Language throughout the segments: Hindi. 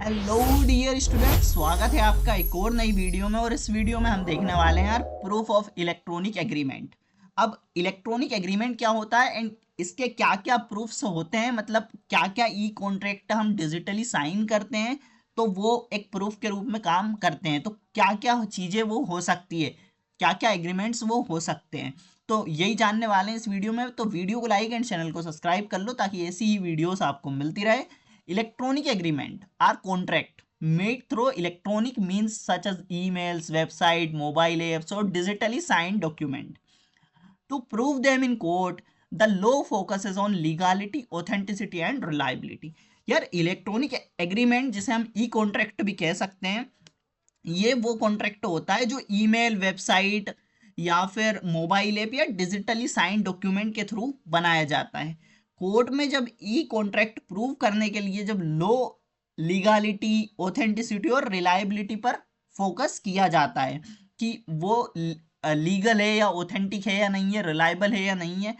हेलो डियर स्टूडेंट, स्वागत है आपका एक और नई वीडियो में। और इस वीडियो में हम देखने वाले हैं यार प्रूफ ऑफ इलेक्ट्रॉनिक एग्रीमेंट। अब इलेक्ट्रॉनिक एग्रीमेंट क्या होता है एंड इसके क्या क्या प्रूफ्स होते हैं, मतलब क्या क्या ई कॉन्ट्रैक्ट हम डिजिटली साइन करते हैं तो वो एक प्रूफ के रूप में काम करते हैं। तो क्या क्या चीज़ें वो हो सकती है, क्या क्या एग्रीमेंट्स वो हो सकते हैं, तो यही जानने वाले हैं इस वीडियो में। तो वीडियो को लाइक एंड चैनल को सब्सक्राइब कर लो ताकि ऐसी ही वीडियोस आपको मिलती रहे। Electronic agreement are contract made through electronic means such as emails, website, mobile apps, or digitally signed document. To prove them in court, the law focuses on legality, authenticity and reliability. यार इलेक्ट्रॉनिक एग्रीमेंट जिसे हम ई कॉन्ट्रैक्ट भी कह सकते हैं, ये वो कॉन्ट्रैक्ट होता है जो ईमेल, वेबसाइट या फिर मोबाइल ऐप या डिजिटली साइन डॉक्यूमेंट के थ्रू बनाया जाता है। कोर्ट में जब ई कॉन्ट्रैक्ट प्रूव करने के लिए जब लो लीगालिटी, ऑथेंटिसिटी और रिलायबिलिटी पर फोकस किया जाता है कि वो लीगल है या ऑथेंटिक है या नहीं है, रिलायबल है या नहीं है,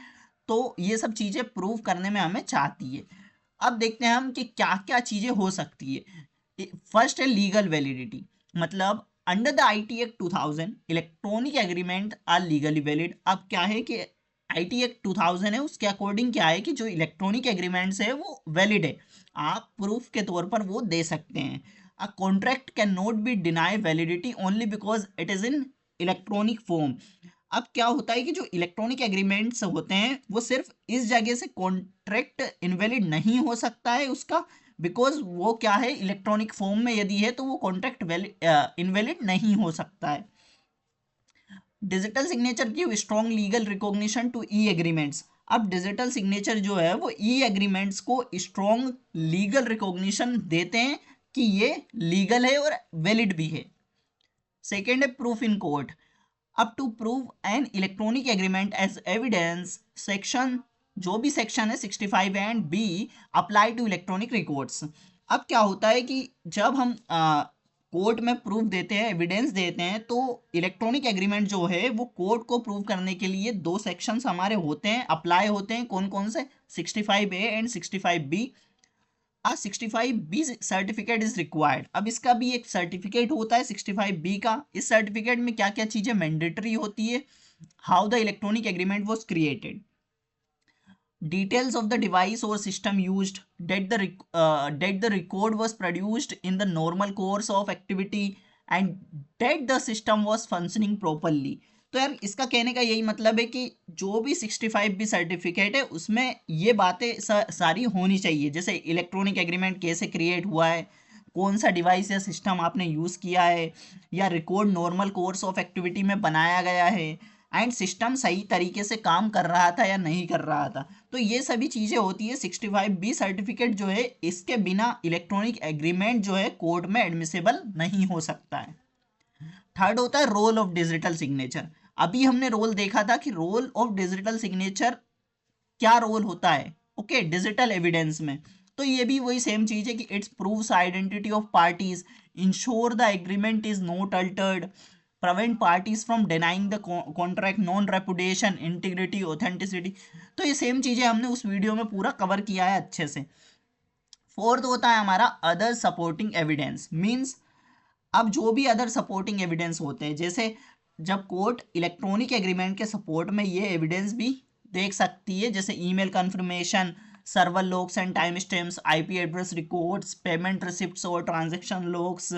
तो ये सब चीज़ें प्रूव करने में हमें चाहती है। अब देखते हैं हम कि क्या क्या चीज़ें हो सकती है। फर्स्ट है लीगल वैलिडिटी, मतलब under the IT act 2000 electronic agreement are legally valid. अब क्या है कि आईटी एक्ट 2000 है, उसके अकॉर्डिंग क्या है कि जो इलेक्ट्रॉनिक एग्रीमेंट्स है वो वैलिड है, आप प्रूफ के तौर पर वो दे सकते हैं। A contract can not be deny validity only because it is in electronic form. अब क्या होता है कि जो इलेक्ट्रॉनिक एग्रीमेंट्स होते हैं वो सिर्फ इस जगह से कॉन्ट्रैक्ट इनवैलिड नहीं हो सकता है उसका, बिकॉज वो क्या है इलेक्ट्रॉनिक फॉर्म में यदि है तो वो कॉन्ट्रैक्ट इनवैलिड नहीं हो सकता है। Digital signature give strong legal recognition to e agreements. अब डिजिटल सिग्नेचर जो है वो ई एग्रीमेंट्स को स्ट्रॉन्ग लीगल रिकॉग्निशन देते हैं कि ये लीगल है और वैलिड भी है। सेकेंड है प्रूफ इन कोर्ट। अब to prove an electronic agreement as evidence, section जो भी सेक्शन है 65 and B apply to electronic records. अब क्या होता है कि जब हम कोर्ट में प्रूफ देते हैं, एविडेंस देते हैं, तो इलेक्ट्रॉनिक एग्रीमेंट जो है वो कोर्ट को प्रूव करने के लिए दो सेक्शंस हमारे होते हैं, अप्लाई होते हैं। कौन कौन से? 65A and 65B। 65B certificate is required. अब इसका भी एक सर्टिफिकेट होता है 65B का। इस सर्टिफिकेट में क्या क्या चीजें मैंडेटरी होती है? How the electronic agreement was created, details of the device or system used, that the record was produced in the normal course of activity and that the system was functioning properly। तो यार इसका कहने का यही मतलब है कि जो भी 65B सर्टिफिकेट है उसमें ये बातें सारी होनी चाहिए, जैसे इलेक्ट्रॉनिक एग्रीमेंट कैसे क्रिएट हुआ है, कौन सा डिवाइस या सिस्टम आपने यूज़ किया है, या record normal course of activity में बनाया गया है, एंड सिस्टम सही तरीके से काम कर रहा था या नहीं कर रहा था। तो ये सभी चीज़ें होती है। 65B सर्टिफिकेट जो है इसके बिना इलेक्ट्रॉनिक एग्रीमेंट जो है कोर्ट में एडमिसेबल नहीं हो सकता है। थर्ड होता है रोल ऑफ डिजिटल सिग्नेचर। अभी हमने रोल देखा था कि रोल ऑफ डिजिटल सिग्नेचर क्या रोल होता है, ओके, डिजिटल एविडेंस में। तो ये भी वही सेम चीज है कि it's proves identity of parties, ensure the agreement is not Altered, prevent parties from denying the contract, non repudiation, integrity, authenticity। तो ये सेम चीजें हमने उस वीडियो में पूरा कवर किया है अच्छे से। फोर्थ होता है हमारा अदर सपोर्टिंग एविडेंस, मींस अब जो भी अदर सपोर्टिंग एविडेंस होते हैं, जैसे जब कोर्ट इलेक्ट्रॉनिक एग्रीमेंट के सपोर्ट में ये एविडेंस भी देख सकती है, जैसे email confirmation, server logs and time stamps, IP address records, payment receipts और ट्रांजैक्शन लॉग्स।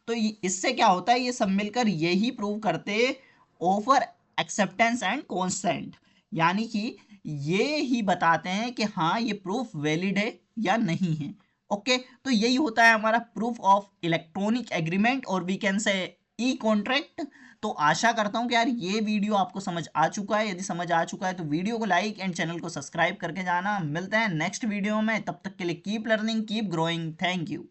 तो इससे क्या होता है, ये सब मिलकर यही प्रूव करते ऑफर एक्सेप्टेंस एंड कॉन्सेंट, यानी कि ये ही बताते हैं कि हाँ ये प्रूफ वैलिड है या नहीं है। ओके, तो यही होता है हमारा प्रूफ ऑफ इलेक्ट्रॉनिक एग्रीमेंट और we can say e contract. तो आशा करता हूँ कि यार ये वीडियो आपको समझ आ चुका है। यदि समझ आ चुका है तो वीडियो को लाइक एंड चैनल को सब्सक्राइब करके जाना। मिलते हैं नेक्स्ट वीडियो में, तब तक के लिए keep learning, keep growing. Thank you.